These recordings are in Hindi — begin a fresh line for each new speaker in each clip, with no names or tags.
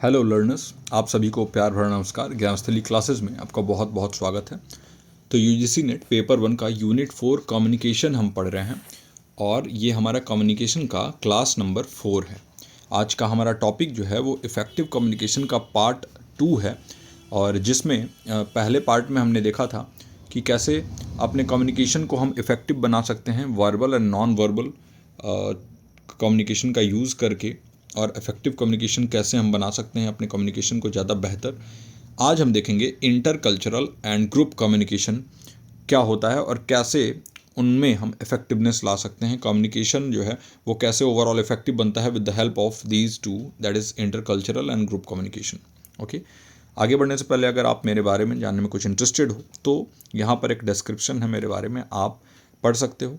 हेलो लर्नर्स, आप सभी को प्यार भरा नमस्कार। ज्ञानस्थली क्लासेस में आपका बहुत बहुत स्वागत है। तो यूजीसी नेट पेपर 1 का यूनिट 4 कम्युनिकेशन हम पढ़ रहे हैं और ये हमारा कम्युनिकेशन का क्लास नंबर 4 है। आज का हमारा टॉपिक जो है वो इफ़ेक्टिव कम्युनिकेशन का पार्ट 2 है और जिसमें पहले पार्ट में हमने देखा था कि कैसे अपने कम्युनिकेशन को हम इफ़ेक्टिव बना सकते हैं verbal and non verbal communication का यूज़ करके, और इफ़ेक्टिव कम्युनिकेशन कैसे हम बना सकते हैं अपने कम्युनिकेशन को ज़्यादा बेहतर। आज हम देखेंगे inter cultural and group communication क्या होता है और कैसे उनमें हम इफ़ेक्टिवनेस ला सकते हैं। कम्युनिकेशन जो है वो कैसे ओवरऑल इफ़ेक्टिव बनता है with the help of these two, that is inter cultural and group communication. Okay, आगे बढ़ने से पहले अगर आप मेरे बारे में जानने में कुछ इंटरेस्टेड हो तो यहाँ पर एक डिस्क्रिप्शन है मेरे बारे में, आप पढ़ सकते हो।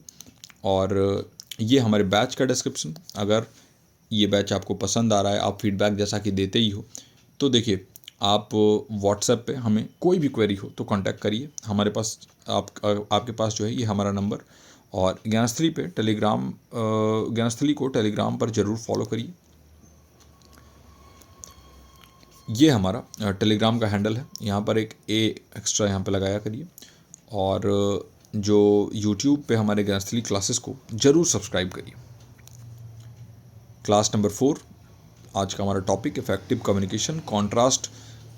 और ये हमारे बैच का डिस्क्रिप्शन, अगर ये बैच आपको पसंद आ रहा है, आप फीडबैक जैसा कि देते ही हो, तो देखिए आप व्हाट्सएप पे हमें कोई भी क्वेरी हो तो कांटेक्ट करिए। हमारे पास आपके पास जो है ये हमारा नंबर, और ज्ञानस्थली पे टेलीग्राम, ज्ञानस्थली को टेलीग्राम पर ज़रूर फॉलो करिए। ये हमारा टेलीग्राम का हैंडल है, यहाँ पर एक ए एक्स्ट्रा यहाँ पे लगाया करिए। और जो यूट्यूब पे हमारे ज्ञानस्थली क्लासेस को ज़रूर सब्सक्राइब करिए। क्लास नंबर 4, आज का हमारा टॉपिक इफ़ेक्टिव कम्युनिकेशन। कॉन्ट्रास्ट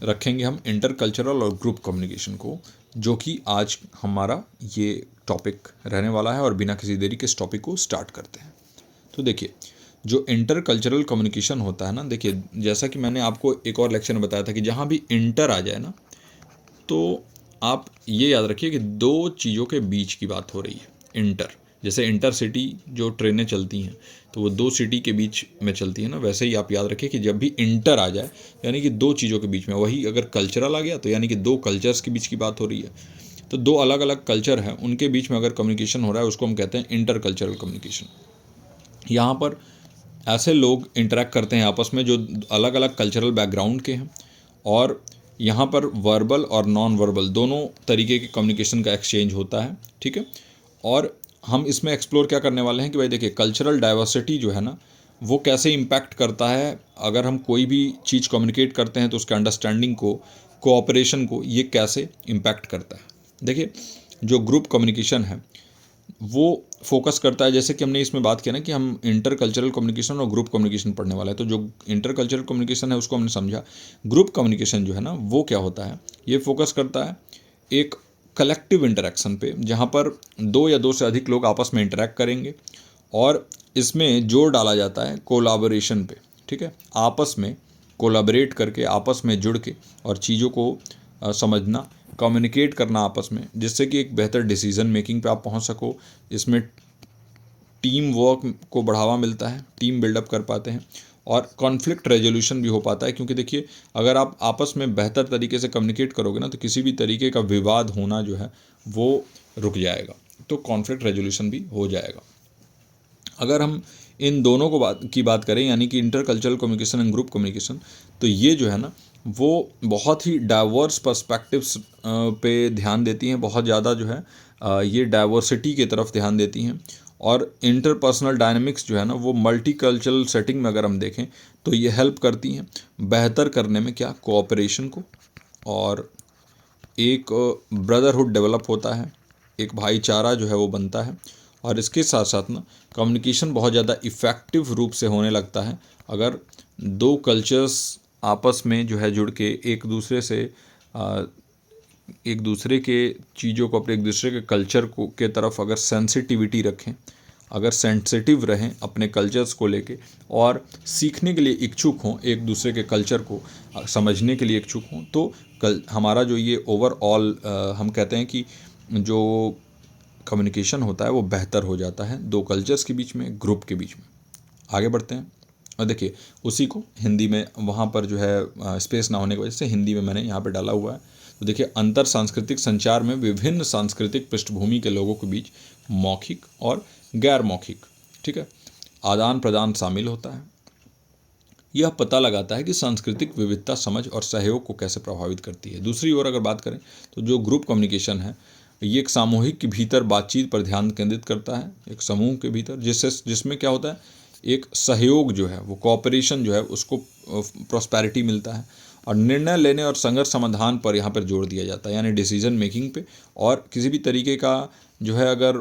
रखेंगे हम इंटर कल्चरल और ग्रुप कम्युनिकेशन को, जो कि आज हमारा ये टॉपिक रहने वाला है। और बिना किसी देरी के इस टॉपिक को स्टार्ट करते हैं। तो देखिए, जो इंटर कल्चरल कम्युनिकेशन होता है ना, देखिए जैसा कि मैंने आपको एक और लेक्चर में बताया था कि जहाँ भी इंटर आ जाए ना, तो आप ये याद रखिए कि दो चीज़ों के बीच की बात हो रही है। इंटर, जैसे इंटर सिटी जो ट्रेनें चलती हैं तो वो दो सिटी के बीच में चलती है ना, वैसे ही आप याद रखिए कि जब भी इंटर आ जाए यानी कि दो चीज़ों के बीच में, वही अगर कल्चरल आ गया तो यानी कि दो कल्चर्स के बीच की बात हो रही है। तो दो अलग अलग कल्चर हैं, उनके बीच में अगर कम्युनिकेशन हो रहा है उसको हम कहते हैं इंटर कल्चरल कम्युनिकेशन। यहाँ पर ऐसे लोग इंटरेक्ट करते हैं आपस में जो अलग अलग कल्चरल बैकग्राउंड के हैं, और यहाँ पर वर्बल और नॉन वर्बल दोनों तरीके के कम्युनिकेशन का एक्सचेंज होता है। ठीक है, और हम इसमें एक्सप्लोर क्या करने वाले हैं कि भाई देखिए कल्चरल डाइवर्सिटी जो है ना, वो कैसे इम्पैक्ट करता है। अगर हम कोई भी चीज़ कम्युनिकेट करते हैं तो उसके अंडरस्टैंडिंग को, कोऑपरेशन को, ये कैसे इम्पैक्ट करता है। देखिए, जो ग्रुप कम्युनिकेशन है वो फोकस करता है, जैसे कि हमने इसमें बात किया ना कि हम इंटर कल्चरल कम्युनिकेशन और ग्रुप कम्युनिकेशन पढ़ने वाला है। तो जो इंटर कल्चरल कम्युनिकेशन है उसको हमने समझा। ग्रुप कम्युनिकेशन जो है ना वो क्या होता है, ये फोकस करता है एक कलेक्टिव इंटरेक्शन पे, जहाँ पर दो या दो से अधिक लोग आपस में इंटरेक्ट करेंगे और इसमें जोर डाला जाता है कोलाबोरेशन पे। ठीक है, आपस में कोलाबरेट करके, आपस में जुड़ के और चीज़ों को समझना, कम्युनिकेट करना आपस में, जिससे कि एक बेहतर डिसीजन मेकिंग पे आप पहुंच सको। इसमें टीम वर्क को बढ़ावा मिलता है, टीम बिल्डअप कर पाते हैं और कॉन्फ्लिक्ट रेजोल्यूशन भी हो पाता है। क्योंकि देखिए, अगर आप आपस में बेहतर तरीके से कम्युनिकेट करोगे ना, तो किसी भी तरीके का विवाद होना जो है वो रुक जाएगा, तो कॉन्फ्लिक्ट रेजोल्यूशन भी हो जाएगा। अगर हम इन दोनों की बात करें, यानी कि inter cultural communication and group communication, तो ये जो है ना वो बहुत ही डाइवर्स पर्सपेक्टिव्स पे ध्यान देती हैं, बहुत ज़्यादा जो है ये डाइवर्सिटी की तरफ ध्यान देती हैं। और इंटरपर्सनल डायनामिक्स जो है ना वो मल्टी कल्चरल सेटिंग में अगर हम देखें तो ये हेल्प करती हैं बेहतर करने में, क्या, कोऑपरेशन को। और एक ब्रदरहुड डेवलप होता है, एक भाईचारा जो है वो बनता है। और इसके साथ साथ ना कम्युनिकेशन बहुत ज़्यादा इफ़ेक्टिव रूप से होने लगता है अगर दो कल्चर्स आपस में जो है जुड़ के एक दूसरे से एक दूसरे के चीज़ों को, अपने एक दूसरे के कल्चर को के तरफ अगर सेंसिटिविटी रखें, अगर सेंसिटिव रहें अपने कल्चर्स को लेके, और सीखने के लिए इच्छुक हों, एक दूसरे के कल्चर को समझने के लिए इच्छुक हों, तो हमारा जो ये ओवरऑल हम कहते हैं कि जो कम्युनिकेशन होता है वो बेहतर हो जाता है दो कल्चर्स के बीच में, ग्रुप के बीच में। आगे बढ़ते हैं और देखिए उसी को हिंदी में, वहाँ पर जो है स्पेस ना होने की वजह से हिंदी में मैंने यहाँ पे डाला हुआ है। तो देखिए, अंतर सांस्कृतिक संचार में विभिन्न सांस्कृतिक पृष्ठभूमि के लोगों के बीच मौखिक और गैर मौखिक, ठीक है, आदान प्रदान शामिल होता है। यह पता लगाता है कि सांस्कृतिक विविधता समझ और सहयोग को कैसे प्रभावित करती है। दूसरी ओर अगर बात करें तो जो ग्रुप कम्युनिकेशन है ये एक सामूहिक के भीतर बातचीत पर ध्यान केंद्रित करता है, एक समूह के भीतर, जिसमें क्या होता है एक सहयोग जो है वो कोऑपरेशन जो है उसको प्रॉस्पेरिटी मिलता है। और निर्णय लेने और संघर्ष समाधान पर यहाँ पर जोर दिया जाता है, यानी डिसीजन मेकिंग पे। और किसी भी तरीके का जो है अगर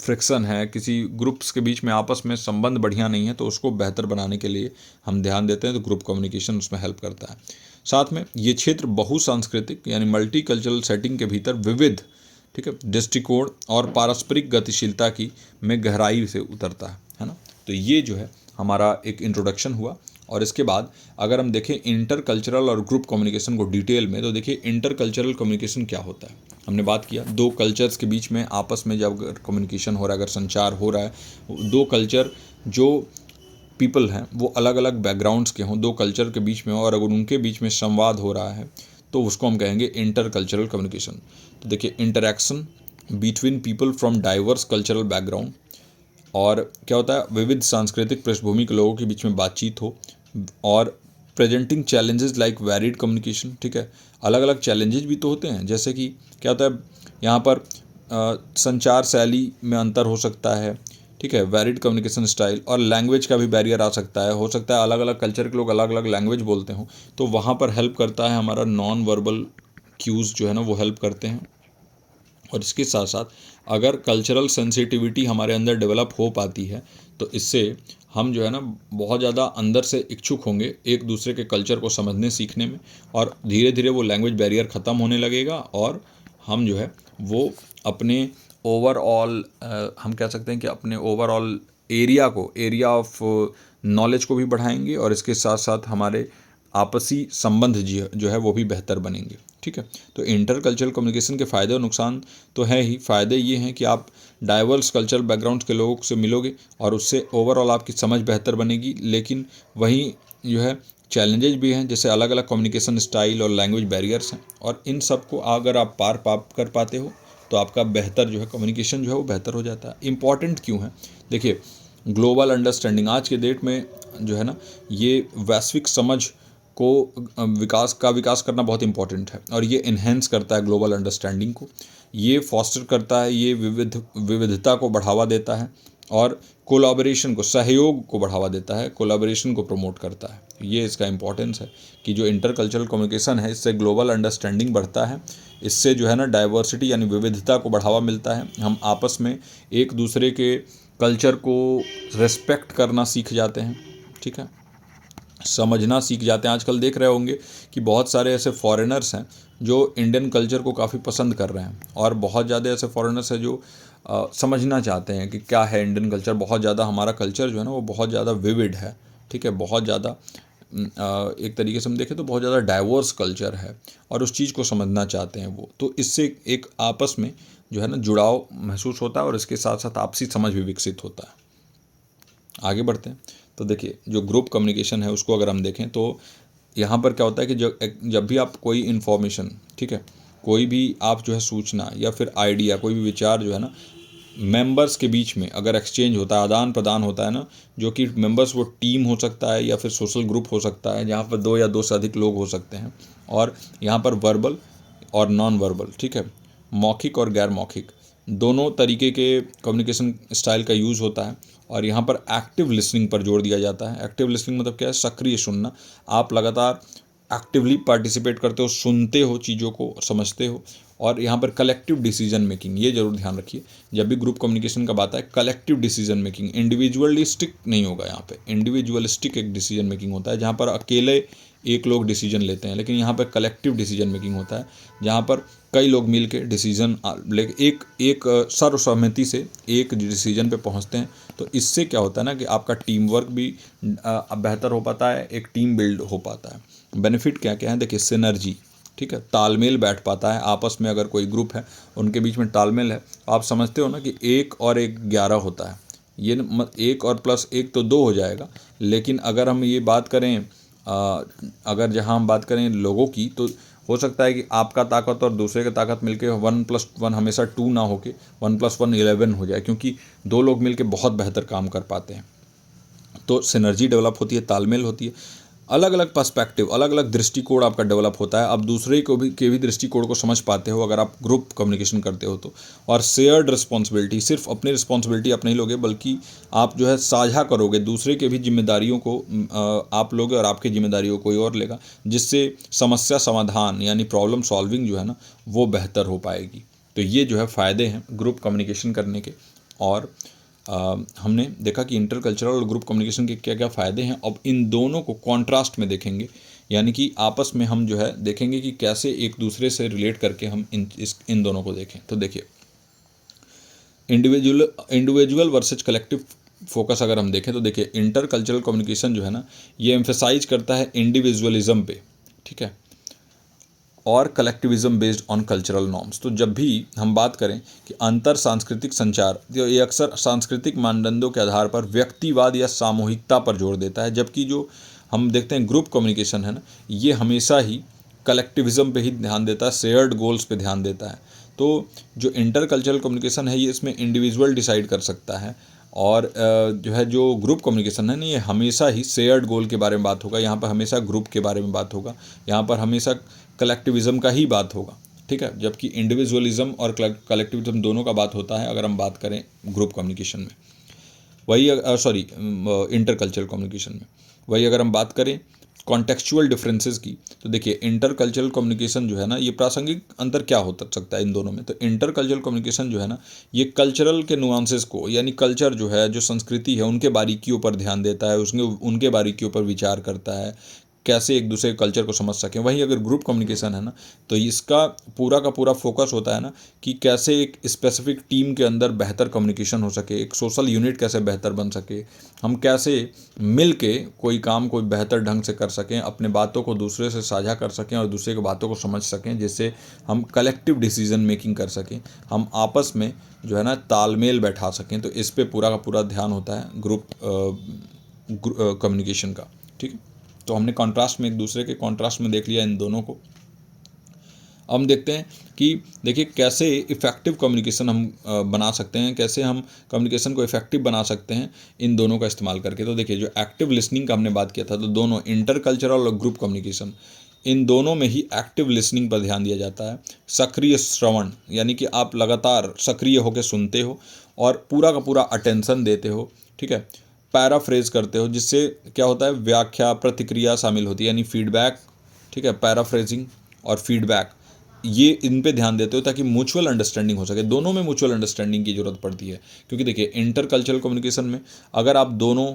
फ्रिक्शन है, किसी ग्रुप्स के बीच में आपस में संबंध बढ़िया नहीं है, तो उसको बेहतर बनाने के लिए हम ध्यान देते हैं, तो ग्रुप कम्युनिकेशन उसमें हेल्प करता है। साथ में ये क्षेत्र बहुसांस्कृतिक यानी मल्टी कल्चरल सेटिंग के भीतर विविध, ठीक है, दृष्टिकोण और पारस्परिक गतिशीलता की में गहराई से उतरता है ना। तो ये जो है हमारा एक इंट्रोडक्शन हुआ। और इसके बाद अगर हम देखें इंटर कल्चरल और ग्रुप कम्युनिकेशन को डिटेल में, तो देखिए इंटर कल्चरल कम्युनिकेशन क्या होता है। हमने बात किया दो कल्चर्स के बीच में आपस में जब कम्युनिकेशन हो रहा है, अगर संचार हो रहा है, दो कल्चर जो पीपल हैं वो अलग अलग बैकग्राउंड्स के हों, दो कल्चर के बीच में हो, और अगर उनके बीच में संवाद हो रहा है तो उसको हम कहेंगे इंटर कल्चरल कम्युनिकेशन। तो देखिए interaction between people from diverse cultural background, और क्या होता है विविध सांस्कृतिक पृष्ठभूमि के लोगों के बीच में बातचीत हो, और presenting challenges like varied communication, ठीक है, अलग अलग चैलेंजेस भी तो होते हैं, जैसे कि क्या होता है यहाँ पर संचार शैली में अंतर हो सकता है, ठीक है, वैरिड कम्युनिकेशन स्टाइल, और लैंग्वेज का भी बैरियर आ सकता है, हो सकता है अलग अलग कल्चर के लोग अलग अलग लैंग्वेज बोलते हों, तो वहाँ पर हेल्प करता है हमारा नॉन वर्बल क्यूज़ जो है ना वो हेल्प करते हैं। और इसके साथ साथ अगर कल्चरल सेंसिटिविटी हमारे अंदर डेवलप हो पाती है, तो इससे हम जो है ना बहुत ज़्यादा अंदर से इच्छुक होंगे एक दूसरे के कल्चर को समझने सीखने में, और धीरे धीरे वो लैंग्वेज बैरियर ख़त्म होने लगेगा, और हम जो है वो अपने ओवरऑल हम कह सकते हैं कि अपने ओवरऑल एरिया ऑफ नॉलेज को भी बढ़ाएंगे, और इसके साथ साथ हमारे आपसी संबंध जो है वो भी बेहतर बनेंगे, ठीक है। तो इंटर कल्चरल कम्युनिकेशन के फ़ायदे और नुकसान तो है ही। फ़ायदे ये हैं कि आप डाइवर्स कल्चरल बैकग्राउंड के लोगों से मिलोगे और उससे ओवरऑल आपकी समझ बेहतर बनेगी, लेकिन वहीं जो है चैलेंजेस भी हैं, जैसे अलग अलग कम्युनिकेशन स्टाइल और लैंग्वेज बैरियर्स हैं, और इन सब को अगर आप पार कर पाते हो तो आपका बेहतर जो है कम्युनिकेशन जो है वो बेहतर हो जाता है। इम्पॉर्टेंट क्यों है, देखिए ग्लोबल अंडरस्टैंडिंग आज के डेट में जो है ना ये वैश्विक समझ को विकास करना बहुत इंपॉर्टेंट है, और ये इन्हेंस करता है ग्लोबल अंडरस्टैंडिंग को, ये फॉस्टर करता है, ये विविधता को बढ़ावा देता है, और कोलैबोरेशन को, सहयोग को बढ़ावा देता है, कोलैबोरेशन को प्रमोट करता है। ये इसका इंपॉर्टेंस है कि जो इंटरकल्चरल कम्युनिकेशन है इससे ग्लोबल अंडरस्टैंडिंग बढ़ता है, इससे जो है ना डाइवर्सिटी यानी विविधता को बढ़ावा मिलता है, हम आपस में एक दूसरे के कल्चर को रेस्पेक्ट करना सीख जाते हैं, ठीक है, समझना सीख जाते हैं। आजकल देख रहे होंगे कि बहुत सारे ऐसे फॉरेनर्स हैं जो इंडियन कल्चर को काफ़ी पसंद कर रहे हैं, और बहुत ज़्यादा ऐसे फॉरेनर्स हैं जो समझना चाहते हैं कि क्या है इंडियन कल्चर। बहुत ज़्यादा हमारा कल्चर जो है ना वो बहुत ज़्यादा विविड है, ठीक है, बहुत ज़्यादा एक तरीके से हम देखें तो बहुत ज़्यादा डाइवर्स कल्चर है, और उस चीज़ को समझना चाहते हैं वो। तो इससे एक आपस में जो है ना जुड़ाव महसूस होता है, और इसके साथ साथ आपसी समझ भी विकसित होता है। आगे बढ़ते हैं। तो देखिए जो ग्रुप कम्युनिकेशन है उसको अगर हम देखें तो यहाँ पर क्या होता है कि जब भी आप कोई इन्फॉर्मेशन, ठीक है, कोई भी आप जो है सूचना या फिर आइडिया, कोई भी विचार जो है ना मेंबर्स के बीच में अगर एक्सचेंज होता है, आदान प्रदान होता है ना, जो कि मेंबर्स वो टीम हो सकता है या फिर सोशल ग्रुप हो सकता है, जहाँ पर दो या दो से अधिक लोग हो सकते हैं, और यहाँ पर वर्बल और नॉन वर्बल, ठीक है, मौखिक और गैर मौखिक दोनों तरीके के कम्युनिकेशन स्टाइल का यूज़ होता है, और यहाँ पर एक्टिव लिसनिंग पर जोर दिया जाता है। एक्टिव लिसनिंग मतलब क्या है, सक्रिय सुनना, आप लगातार एक्टिवली पार्टिसिपेट करते हो, सुनते हो, चीज़ों को समझते हो। और यहाँ पर कलेक्टिव डिसीजन मेकिंग, ये जरूर ध्यान रखिए जब भी ग्रुप कम्युनिकेशन का बात है, कलेक्टिव डिसीजन मेकिंग, इंडिविजुअलिस्टिक नहीं होगा। यहाँ पे इंडिविजुअलिस्टिक एक डिसीजन मेकिंग होता है जहाँ पर अकेले एक लोग डिसीजन लेते हैं, लेकिन यहाँ पर कलेक्टिव डिसीजन मेकिंग होता है जहाँ पर कई लोग मिलकर डिसीजन लेके एक सर्वसहमति से एक डिसीजन पे पहुँचते हैं। तो इससे क्या होता है ना कि आपका टीम वर्क भी बेहतर हो पाता है, एक टीम बिल्ड हो पाता है। बेनिफिट क्या क्या है, देखिए सिनर्जी, ठीक है, तालमेल बैठ पाता है आपस में। अगर कोई ग्रुप है उनके बीच में तालमेल है, आप समझते हो ना कि 1 और 1 11 होता है, ये 1 और प्लस 1 तो 2 हो जाएगा। लेकिन अगर हम ये बात करें अगर जहाँ हम बात करें लोगों की, तो हो सकता है कि आपका ताकत और दूसरे का ताकत मिलके 1+1 हमेशा 2 ना होके 1+1 11 हो जाए, क्योंकि दो लोग मिलके बहुत बेहतर काम कर पाते हैं। तो सिनर्जी डेवलप होती है, तालमेल होती है। अलग अलग पर्सपेक्टिव, अलग अलग दृष्टिकोण आपका डेवलप होता है। आप दूसरे को भी के भी दृष्टिकोण को समझ पाते हो अगर आप ग्रुप कम्युनिकेशन करते हो तो। और शेयर्ड रिस्पॉन्सिबिलिटी, सिर्फ अपनी रिस्पॉन्सिबिलिटी आप नहीं लोगे बल्कि आप जो है साझा करोगे, दूसरे के भी जिम्मेदारियों को आप लोगे और आपकी जिम्मेदारियों को कोई और लेगा, जिससे समस्या समाधान यानी प्रॉब्लम सॉल्विंग जो है ना वो बेहतर हो पाएगी। तो ये जो है फ़ायदे हैं ग्रुप कम्युनिकेशन करने के। और हमने देखा कि इंटरकल्चरल और ग्रुप कम्युनिकेशन के क्या क्या फ़ायदे हैं। अब इन दोनों को कॉन्ट्रास्ट में देखेंगे, यानी कि आपस में हम जो है देखेंगे कि कैसे एक दूसरे से रिलेट करके हम इन दोनों को देखें। तो देखिए, इंडिविजुअल वर्सेज कलेक्टिव फोकस अगर हम देखें तो देखिए, इंटरकल्चरल कम्युनिकेशन जो है ना ये एम्फेसाइज करता है इंडिविजुअलिज्म पे, ठीक है, और collectivism based on cultural norms. तो जब भी हम बात करें कि अंतर सांस्कृतिक संचार, तो ये अक्सर सांस्कृतिक मानदंडों के आधार पर व्यक्तिवाद या सामूहिकता पर जोर देता है, जबकि जो हम देखते हैं ग्रुप कम्युनिकेशन है ना ये हमेशा ही कलेक्टिविज्म पे ही ध्यान देता है, शेयर्ड गोल्स पे ध्यान देता है। तो जो इंटरकल्चरल कम्युनिकेशन है ये इसमें इंडिविजुअल डिसाइड कर सकता है, और जो है जो ग्रुप कम्युनिकेशन है ना ये हमेशा ही शेयर्ड गोल के बारे में बात होगा, यहाँ पर हमेशा ग्रुप के बारे में बात होगा, यहाँ पर हमेशा कलेक्टिविज़म का ही बात होगा, ठीक है। जबकि इंडिविजुअलिज्म और कलेक्टिविज्म दोनों का बात होता है अगर हम बात करें ग्रुप कम्युनिकेशन में। वही इंटरकल्चरल कम्युनिकेशन में। वही अगर हम बात करें कॉन्टेक्चुअल डिफरेंसेस की, तो देखिए इंटरकल्चरल कम्युनिकेशन जो है ना ये प्रासंगिक अंतर क्या हो सकता है इन दोनों में। तो इंटरकल्चरल कम्युनिकेशन जो है ना ये कल्चरल के नुआंसेस को, यानी कल्चर जो है, जो संस्कृति है, उनके बारीकियों पर ध्यान देता है, उनके बारीकियों पर विचार करता है, कैसे एक दूसरे कल्चर को समझ सकें। वहीं अगर ग्रुप कम्युनिकेशन है ना तो इसका पूरा का पूरा फोकस होता है ना कि कैसे एक स्पेसिफिक टीम के अंदर बेहतर कम्युनिकेशन हो सके, एक सोशल यूनिट कैसे बेहतर बन सके, हम कैसे मिल के कोई काम को बेहतर ढंग से कर सकें, अपने बातों को दूसरे से साझा कर सकें और दूसरे की बातों को समझ सकें, जिससे हम कलेक्टिव डिसीजन मेकिंग कर सकें, हम आपस में जो है ना तालमेल बैठा सकें। तो इस पे पूरा का पूरा ध्यान होता है ग्रुप कम्युनिकेशन का, ठीक है। तो हमने कॉन्ट्रास्ट में एक दूसरे के कॉन्ट्रास्ट में देख लिया इन दोनों को। अब हम देखते हैं कि देखिए कैसे इफ़ेक्टिव कम्युनिकेशन हम बना सकते हैं, कैसे हम कम्युनिकेशन को इफ़ेक्टिव बना सकते हैं इन दोनों का इस्तेमाल करके। तो देखिए जो एक्टिव लिसनिंग का हमने बात किया था, तो दोनों इंटरकल्चरल और ग्रुप कम्युनिकेशन इन दोनों में ही एक्टिव लिसनिंग पर ध्यान दिया जाता है। सक्रिय श्रवण, यानी कि आप लगातार सक्रिय होकर सुनते हो और पूरा का पूरा अटेंशन देते हो, ठीक है। पैराफ्रेज करते हो, जिससे क्या होता है व्याख्या प्रतिक्रिया शामिल होती है, यानी फीडबैक, ठीक है। पैराफ्रेजिंग और फीडबैक ये इन पे ध्यान देते हो ताकि म्यूचुअल अंडरस्टैंडिंग हो सके। दोनों में म्यूचुअल अंडरस्टैंडिंग की ज़रूरत पड़ती है, क्योंकि देखिए इंटरकल्चरल कम्युनिकेशन में अगर आप दोनों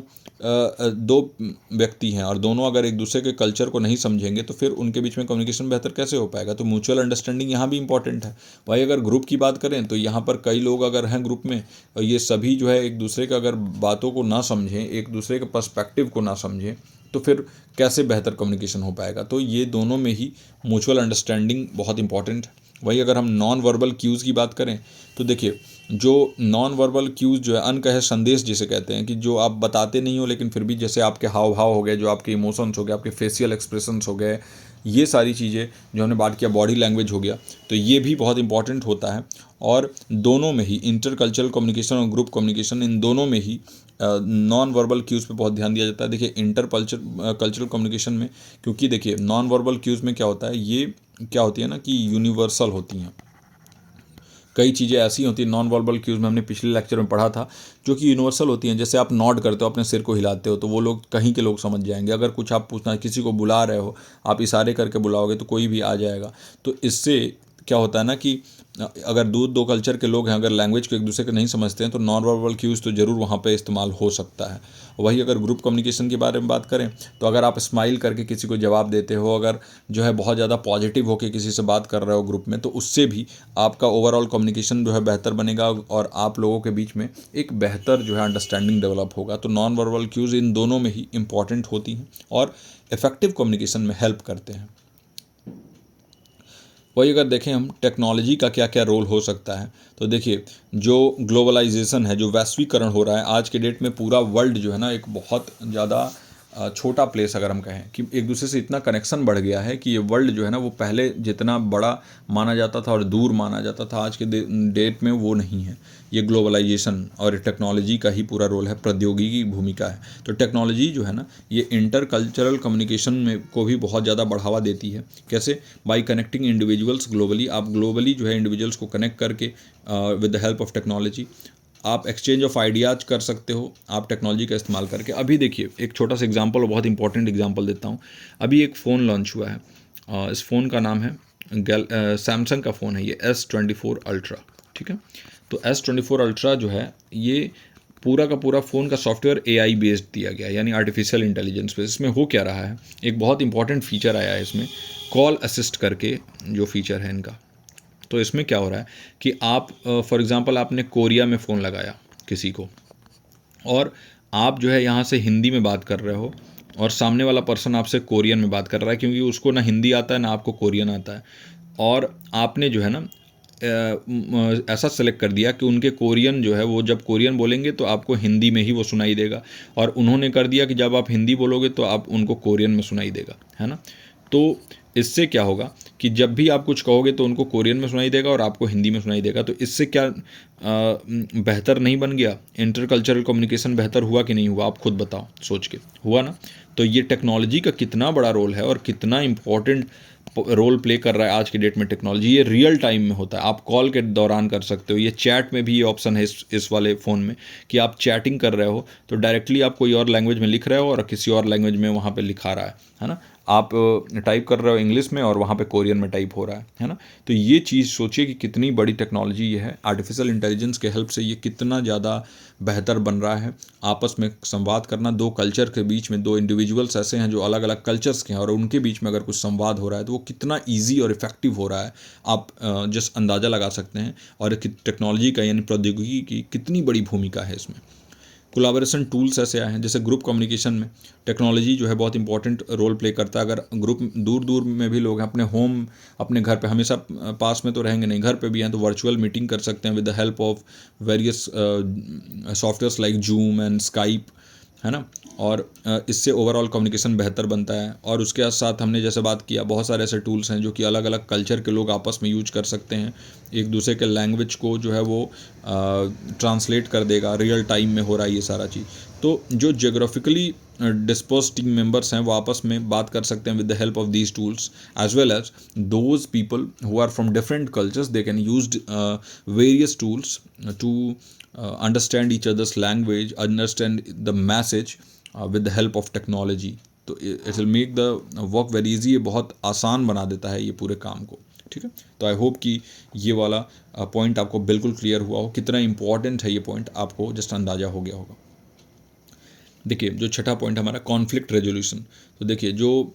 दो व्यक्ति हैं और दोनों अगर एक दूसरे के कल्चर को नहीं समझेंगे तो फिर उनके बीच में कम्युनिकेशन बेहतर कैसे हो पाएगा। तो म्यूचुअल अंडरस्टैंडिंग यहाँ भी इंपॉर्टेंट है। वही अगर ग्रुप की बात करें तो यहाँ पर कई लोग अगर हैं ग्रुप में, ये सभी जो है एक दूसरे के अगर बातों को ना समझें, एक दूसरे के पर्सपेक्टिव को ना समझें, तो फिर कैसे बेहतर कम्युनिकेशन हो पाएगा। तो ये दोनों में ही म्यूचुअल अंडरस्टैंडिंग बहुत इंपॉर्टेंट है। वही अगर हम नॉन वर्बल क्यूज़ की बात करें तो देखिए जो नॉन वर्बल क्यूज़ जो है, अनकहे संदेश जिसे कहते हैं, कि जो आप बताते नहीं हो लेकिन फिर भी जैसे आपके हाव भाव हो गए, जो आपके इमोशंस हो गए, आपके फेशियल एक्सप्रेशंस हो गए, ये सारी चीज़ें जो हमने बात किया, बॉडी लैंग्वेज हो गया, तो ये भी बहुत इंपॉर्टेंट होता है। और दोनों में ही इंटरकल्चरल कम्युनिकेशन और ग्रुप कम्युनिकेशन, इन दोनों में ही नॉन वर्बल क्यूज़ पे बहुत ध्यान दिया जाता है। देखिए कल्चरल कम्युनिकेशन में, क्योंकि देखिए नॉन वर्बल क्यूज़ में क्या होता है, ये क्या होती है ना कि यूनिवर्सल होती हैं। कई चीज़ें ऐसी होती हैं नॉन वर्बल क्यूज़ में, हमने पिछले लेक्चर में पढ़ा था, जो कि यूनिवर्सल होती हैं। जैसे आप नॉड करते हो, अपने सिर को हिलाते हो, तो वो लोग कहीं के लोग समझ जाएंगे। अगर कुछ आप पूछना, किसी को बुला रहे हो, आप इशारे करके बुलाओगे तो कोई भी आ जाएगा। तो इससे क्या होता है ना कि अगर दो कल्चर के लोग हैं, अगर लैंग्वेज को एक दूसरे को नहीं समझते हैं, तो नॉन वर्बल क्यूज़ तो ज़रूर वहाँ पे इस्तेमाल हो सकता है। वही अगर ग्रुप कम्युनिकेशन के बारे में बात करें तो अगर आप स्माइल करके किसी को जवाब देते हो, अगर जो है बहुत ज़्यादा पॉजिटिव होकर किसी से बात कर रहे हो ग्रुप में, तो उससे भी आपका ओवरऑल कम्युनिकेशन जो है बेहतर बनेगा और आप लोगों के बीच में एक बेहतर जो है अंडरस्टैंडिंग डेवलप होगा। तो नॉन वर्बल क्यूज़ इन दोनों में ही इंपॉर्टेंट होती हैं और इफ़ेक्टिव कम्युनिकेशन में हेल्प करते हैं। वही अगर देखें हम टेक्नोलॉजी का क्या क्या रोल हो सकता है, तो देखिए जो ग्लोबलाइजेशन है, जो वैश्वीकरण हो रहा है आज के डेट में, पूरा वर्ल्ड जो है ना एक बहुत ज़्यादा छोटा प्लेस अगर हम कहें कि एक दूसरे से इतना कनेक्शन बढ़ गया है कि ये वर्ल्ड जो है ना वो पहले जितना बड़ा माना जाता था और दूर माना जाता था, आज के डेट में वो नहीं है। ये ग्लोबलाइजेशन और टेक्नोलॉजी का ही पूरा रोल है, प्रौद्योगिकी की भूमिका है। तो टेक्नोलॉजी जो है ना ये इंटर कल्चरल कम्युनिकेशन में को भी बहुत ज़्यादा बढ़ावा देती है। कैसे? By connecting individuals globally. आप ग्लोबली जो है इंडिविजुअल्स को कनेक्ट करके with the help of technology आप एक्सचेंज ऑफ आइडियाज कर सकते हो, आप टेक्नोलॉजी का इस्तेमाल करके। अभी देखिए एक छोटा सा एग्जांपल और बहुत इंपॉर्टेंट एग्जांपल देता हूँ। अभी एक फ़ोन लॉन्च हुआ है, इस फ़ोन का नाम है सैमसंग का फ़ोन है ये S24 अल्ट्रा। ठीक है, तो S24 अल्ट्रा जो है ये पूरा का पूरा फ़ोन का सॉफ्टवेयर AI बेस्ड दिया गया है, यानी आर्टिफिशियल इंटेलिजेंस पे। इसमें हो क्या रहा है, एक बहुत इंपॉर्टेंट फीचर आया है इसमें, कॉल असिस्ट करके जो फीचर है इनका। तो इसमें क्या हो रहा है कि आप फॉर एग्ज़ाम्पल आपने कोरिया में फ़ोन लगाया किसी को, और आप जो है यहाँ से हिंदी में बात कर रहे हो और सामने वाला पर्सन आपसे कोरियन में बात कर रहा है, क्योंकि उसको ना हिंदी आता है ना आपको कोरियन आता है। और आपने जो है ना ऐसा सेलेक्ट कर दिया कि उनके कोरियन जो है वो जब कोरियन बोलेंगे तो आपको हिंदी में ही वो सुनाई देगा, और उन्होंने कर दिया कि जब आप हिंदी बोलोगे तो आप उनको कोरियन में सुनाई देगा, है ना। तो इससे क्या होगा कि जब भी आप कुछ कहोगे तो उनको कोरियन में सुनाई देगा और आपको हिंदी में सुनाई देगा। तो इससे क्या बेहतर नहीं बन गया? इंटरकल्चरल कम्युनिकेशन बेहतर हुआ कि नहीं हुआ? आप खुद बताओ, सोच के। हुआ ना। तो ये टेक्नोलॉजी का कितना बड़ा रोल है और कितना इंपॉर्टेंट रोल प्ले कर रहा है आज की डेट में टेक्नोलॉजी। ये रियल टाइम में होता है, आप कॉल के दौरान कर सकते हो। ये चैट में भी ये ऑप्शन है इस वाले फ़ोन में कि आप चैटिंग कर रहे हो तो डायरेक्टली आप कोई और लैंग्वेज में लिख रहे हो और किसी और लैंग्वेज में वहाँ पे लिखा रहा है ना। आप टाइप कर रहे हो इंग्लिश में और वहाँ पे कोरियन में टाइप हो रहा है ना। तो ये चीज़ सोचिए कि कितनी बड़ी टेक्नोलॉजी ये है। आर्टिफिशियल इंटेलिजेंस के हेल्प से ये कितना ज़्यादा बेहतर बन रहा है। आपस में संवाद करना, दो कल्चर के बीच में, दो इंडिविजुअल्स ऐसे हैं जो अलग अलग कल्चर्स के हैं और उनके बीच में अगर कुछ संवाद हो रहा है तो वो कितना ईजी और इफेक्टिव हो रहा है, आप जस्ट अंदाज़ा लगा सकते हैं। और टेक्नोलॉजी का यानी प्रौद्योगिकी की कितनी बड़ी भूमिका है इसमें। कोलाबोरेशन टूल्स ऐसे आए हैं, जैसे ग्रुप कम्युनिकेशन में टेक्नोलॉजी जो है बहुत इंपॉर्टेंट रोल प्ले करता है। अगर ग्रुप दूर दूर में भी लोग हैं, अपने घर पे, हमेशा पास में तो रहेंगे नहीं, घर पे भी हैं, तो वर्चुअल मीटिंग कर सकते हैं with the help of various softwares like zoom and Skype, है ना। और इससे ओवरऑल कम्युनिकेशन बेहतर बनता है। और उसके साथ हमने जैसे बात किया, बहुत सारे ऐसे टूल्स हैं जो कि अलग अलग कल्चर के लोग आपस में यूज कर सकते हैं। एक दूसरे के लैंग्वेज को जो है वो ट्रांसलेट कर देगा, रियल टाइम में हो रहा है ये सारा चीज़। तो जो जियोग्राफिकली डिस्पर्स्ड टीम मेंबर्स हैं वो आपस में बात कर सकते हैं with the help of these tools, as well as those people who are from different cultures, they can use various tools to understand each other's language, understand the message with the help of technology. तो it will make the work very easy। ये बहुत आसान बना देता है ये पूरे काम को। ठीक है, तो आई होप कि ये वाला पॉइंट आपको बिल्कुल क्लियर हुआ हो। कितना इंपॉर्टेंट है ये पॉइंट आपको जस्ट अंदाज़ा हो गया होगा। देखिए जो छठा पॉइंट हमारा कॉन्फ्लिक्ट रेजोल्यूशन। तो देखिए जो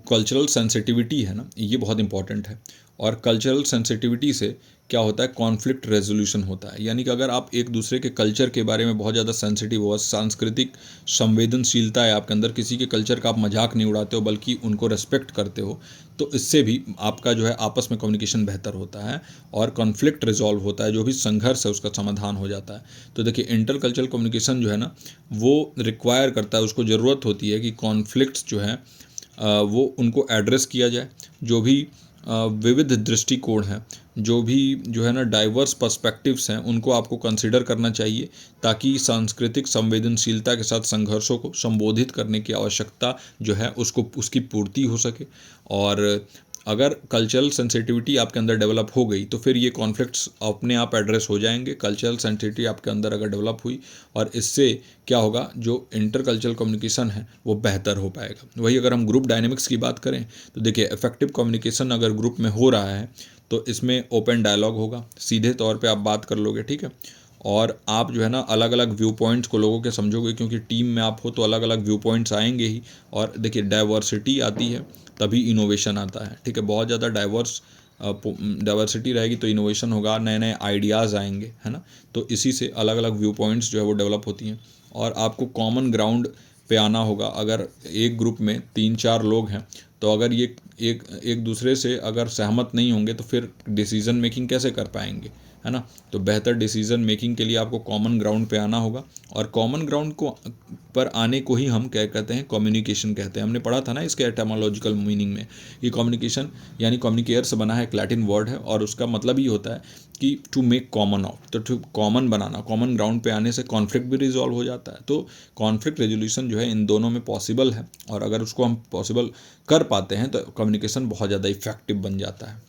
कल्चरल सेंसिटिविटी है ना, ये बहुत इंपॉर्टेंट है। और कल्चरल सेंसिटिविटी से क्या होता है, कॉन्फ्लिक्ट रेजोल्यूशन होता है। यानी कि अगर आप एक दूसरे के कल्चर के बारे में बहुत ज़्यादा सेंसिटिव हो, सांस्कृतिक संवेदनशीलता है आपके अंदर, किसी के कल्चर का आप मजाक नहीं उड़ाते हो बल्कि उनको रेस्पेक्ट करते हो, तो इससे भी आपका जो है आपस में कम्युनिकेशन बेहतर होता है और कॉन्फ्लिक्ट रिजॉल्व होता है। जो भी संघर्ष है उसका समाधान हो जाता है। तो देखिए इंटरकल्चरल कम्युनिकेशन जो है ना वो रिक्वायर करता है, उसको ज़रूरत होती है कि कॉन्फ्लिक्ट्स जो है वो उनको एड्रेस किया जाए। जो भी विविध दृष्टिकोण हैं, जो भी जो है ना डाइवर्स पर्सपेक्टिव्स हैं, उनको आपको कंसिडर करना चाहिए, ताकि सांस्कृतिक संवेदनशीलता के साथ संघर्षों को संबोधित करने की आवश्यकता जो है उसको उसकी पूर्ति हो सके। और अगर कल्चरल सेंसिटिविटी आपके अंदर डेवलप हो गई तो फिर ये कॉन्फ्लिक्ट्स अपने आप एड्रेस हो जाएंगे। कल्चरल सेंसिटिविटी आपके अंदर अगर डेवलप हुई, और इससे क्या होगा, जो इंटरकल्चरल कम्युनिकेशन है वो बेहतर हो पाएगा। वही अगर हम ग्रुप डायनेमिक्स की बात करें तो देखिए इफेक्टिव कम्युनिकेशन अगर ग्रुप में हो रहा है तो इसमें ओपन डायलॉग होगा, सीधे तौर पे आप बात कर लोगे, ठीक है। और आप जो है ना अलग अलग व्यू पॉइंट्स को लोगों के समझोगे, क्योंकि टीम में आप हो तो अलग अलग व्यू पॉइंट्स आएंगे ही। और देखिए डाइवर्सिटी आती है तभी इनोवेशन आता है, ठीक है। बहुत ज़्यादा डाइवर्सिटी रहेगी तो इनोवेशन होगा, नए नए आइडियाज़ आएंगे, है ना। तो इसी से अलग अलग व्यू पॉइंट्स जो है वो डेवलप होती हैं और आपको कॉमन ग्राउंड पे आना होगा। अगर एक ग्रुप में 3-4 लोग हैं तो अगर ये एक दूसरे से अगर सहमत नहीं होंगे तो फिर डिसीजन मेकिंग कैसे कर पाएंगे, है ना। तो बेहतर डिसीजन मेकिंग के लिए आपको कॉमन ग्राउंड पे आना होगा, और कॉमन ग्राउंड को पर आने को ही हम क्या कहते हैं, कम्युनिकेशन कहते हैं। हमने पढ़ा था ना इसके एटामोलॉजिकल मीनिंग में कि कम्युनिकेशन यानी कम्युनिकेयर से बना है, एक लैटिन वर्ड है, और उसका मतलब ही होता है कि टू मेक कॉमन ऑफ। तो टू कॉमन बनाना, कॉमन ग्राउंड पे आने से कॉन्फ्लिक्ट भी रिजॉल्व हो जाता है। तो कॉन्फ्लिक्ट रेजोल्यूशन जो है इन दोनों में पॉसिबल है, और अगर उसको हम पॉसिबल कर पाते हैं तो कम्युनिकेशन बहुत ज़्यादा इफेक्टिव बन जाता है।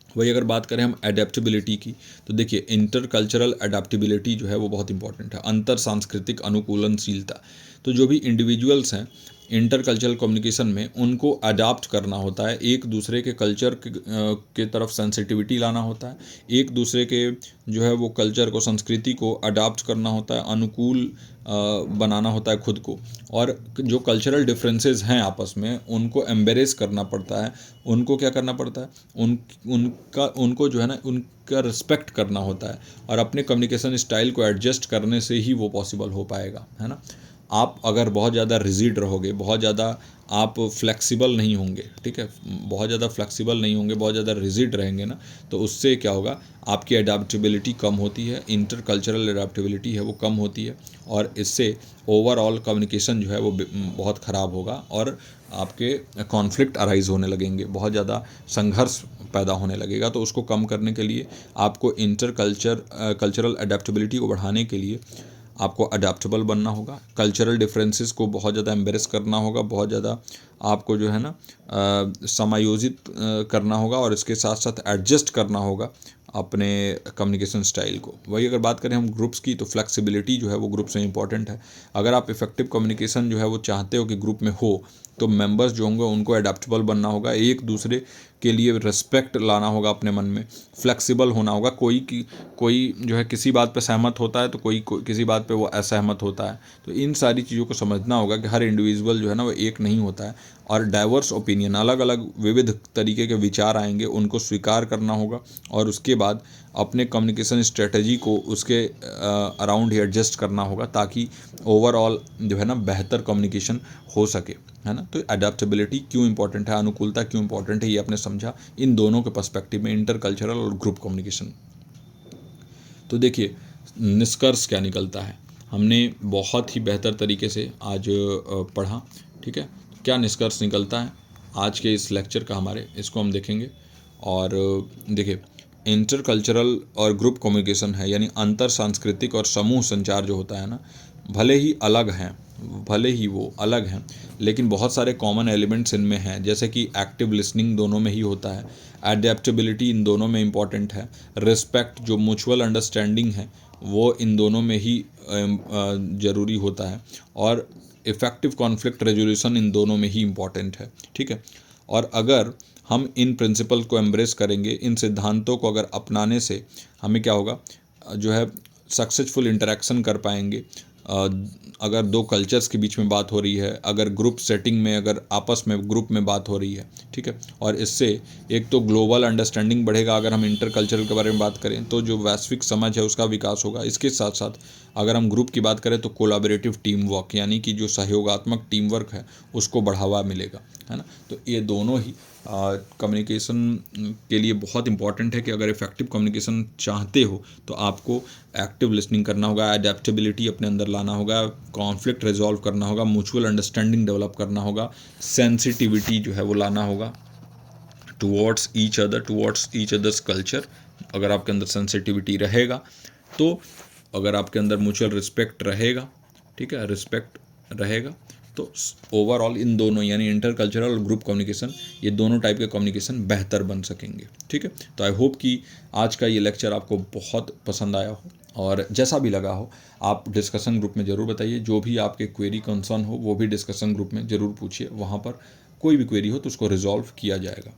वही अगर बात करें हम एडेप्टेबिलिटी की, तो देखिए इंटर कल्चरल एडेप्टेबिलिटी जो है वो बहुत इंपॉर्टेंट है, अंतर सांस्कृतिक अनुकूलनशीलता। तो जो भी इंडिविजुअल्स हैं इंटर कल्चरल कम्युनिकेशन में, उनको अडाप्ट करना होता है, एक दूसरे के कल्चर के तरफ सेंसिटिविटी लाना होता है, एक दूसरे के जो है वो कल्चर को, संस्कृति को अडाप्ट करना होता है, अनुकूल बनाना होता है खुद को, और जो कल्चरल डिफरेंसेस हैं आपस में उनको एम्बेरेस करना पड़ता है, उनको क्या करना पड़ता है, उनको जो है ना उनका रिस्पेक्ट करना होता है, और अपने कम्युनिकेशन स्टाइल को एडजस्ट करने से ही वो पॉसिबल हो पाएगा, है ना। आप अगर बहुत ज़्यादा रिजिड रहोगे, बहुत ज़्यादा आप फ्लेक्सिबल नहीं होंगे, ठीक है, बहुत ज़्यादा फ्लेक्सिबल नहीं होंगे, बहुत ज़्यादा रिजिड रहेंगे ना, तो उससे क्या होगा, आपकी अडेप्टेबिलिटी कम होती है, इंटर कल्चरल अडेप्टेबिलिटी है वो कम होती है, और इससे ओवरऑल कम्युनिकेशन जो है वो बहुत ख़राब होगा, और आपके कॉन्फ्लिक्ट अराइज होने लगेंगे, बहुत ज़्यादा संघर्ष पैदा होने लगेगा। तो उसको कम करने के लिए आपको कल्चरल अडेप्टेबिलिटी को बढ़ाने के लिए आपको अडेप्टेबल बनना होगा, कल्चरल डिफरेंसेस को बहुत ज़्यादा एम्बेरेस करना होगा, बहुत ज़्यादा आपको जो है ना समायोजित करना होगा, और इसके साथ साथ एडजस्ट करना होगा अपने कम्युनिकेशन स्टाइल को। वही अगर बात करें हम ग्रुप्स की, तो फ्लेक्सिबिलिटी जो है वो ग्रुप्स में इंपॉर्टेंट है। अगर आप इफेक्टिव कम्युनिकेशन जो है वो चाहते हो कि ग्रुप में हो, तो मेंबर्स जो होंगे उनको अडेप्टेबल बनना होगा, एक दूसरे के लिए रिस्पेक्ट लाना होगा अपने मन में, फ्लेक्सिबल होना होगा। कोई जो है किसी बात पे सहमत होता है, तो कोई किसी बात पे वो असहमत होता है। तो इन सारी चीज़ों को समझना होगा कि हर इंडिविजुअल जो है ना वो एक नहीं होता है, और डाइवर्स ओपिनियन, अलग अलग विविध तरीके के विचार आएंगे, उनको स्वीकार करना होगा, और उसके बाद अपने कम्युनिकेशन स्ट्रेटजी को उसके अराउंड ही एडजस्ट करना होगा, ताकि ओवरऑल जो है ना बेहतर कम्युनिकेशन हो सके, है ना। तो अडेप्टेबिलिटी क्यों इंपॉर्टेंट है, अनुकूलता क्यों इंपॉर्टेंट है, ये आपने समझा इन दोनों के पर्सपेक्टिव में, इंटर कल्चरल और ग्रुप कम्युनिकेशन। तो देखिए निष्कर्ष क्या निकलता है, हमने बहुत ही बेहतर तरीके से आज पढ़ा, ठीक है। क्या निष्कर्ष निकलता है आज के इस लेक्चर का हमारे, इसको हम देखेंगे। और देखिए इंटर कल्चरल और ग्रुप कम्युनिकेशन है, यानी अंतर सांस्कृतिक और समूह संचार जो होता है ना, भले ही अलग हैं, भले ही वो अलग हैं, लेकिन बहुत सारे कॉमन एलिमेंट्स इनमें हैं, जैसे कि एक्टिव लिसनिंग दोनों में ही होता है, एडेप्टेबिलिटी इन दोनों में इम्पॉर्टेंट है, रिस्पेक्ट जो म्यूचुअल अंडरस्टैंडिंग है वो इन दोनों में ही ज़रूरी होता है, और इफ़ेक्टिव कॉन्फ्लिक्ट रेजोल्यूशन इन दोनों में ही इम्पॉर्टेंट है, ठीक है। और अगर हम इन प्रिंसिपल को एम्ब्रेस करेंगे, इन सिद्धांतों को अगर अपनाने से हमें क्या होगा, जो है सक्सेसफुल इंटरेक्शन कर पाएंगे। अगर दो कल्चर्स के बीच में बात हो रही है, अगर ग्रुप सेटिंग में, अगर आपस में ग्रुप में बात हो रही है, ठीक है, और इससे एक तो ग्लोबल अंडरस्टैंडिंग बढ़ेगा, अगर हम इंटर कल्चरल के बारे में बात करें तो जो वैश्विक समझ है उसका विकास होगा। इसके साथ साथ अगर हम ग्रुप की बात करें तो कोलैबोरेटिव टीम वर्क, यानी कि जो सहयोगात्मक टीम वर्क है उसको बढ़ावा मिलेगा, है ना। तो ये दोनों ही कम्युनिकेशन के लिए बहुत इंपॉर्टेंट है कि अगर इफेक्टिव कम्युनिकेशन चाहते हो तो आपको एक्टिव लिसनिंग करना होगा, एडेप्टेबिलिटी अपने अंदर लाना होगा, कॉन्फ्लिक्ट रिजॉल्व करना होगा, म्यूचुअल अंडरस्टैंडिंग डेवलप करना होगा, सेंसिटिविटी जो है वो लाना होगा टुवर्ड्स ईच अदर्स कल्चर। अगर आपके अंदर सेंसिटिविटी रहेगा, तो अगर आपके अंदर म्यूचुअल रिस्पेक्ट रहेगा, ठीक है, रिस्पेक्ट रहेगा, तो ओवरऑल इन दोनों यानी इंटर कल्चरल और ग्रुप कम्युनिकेशन, ये दोनों टाइप के कम्युनिकेशन बेहतर बन सकेंगे, ठीक है। तो आई होप कि आज का ये लेक्चर आपको बहुत पसंद आया हो, और जैसा भी लगा हो आप डिस्कशन ग्रुप में ज़रूर बताइए। जो भी आपके क्वेरी कंसर्न हो वो भी डिस्कशन ग्रुप में ज़रूर पूछिए, वहाँ पर कोई भी क्वेरी हो तो उसको रिजॉल्व किया जाएगा।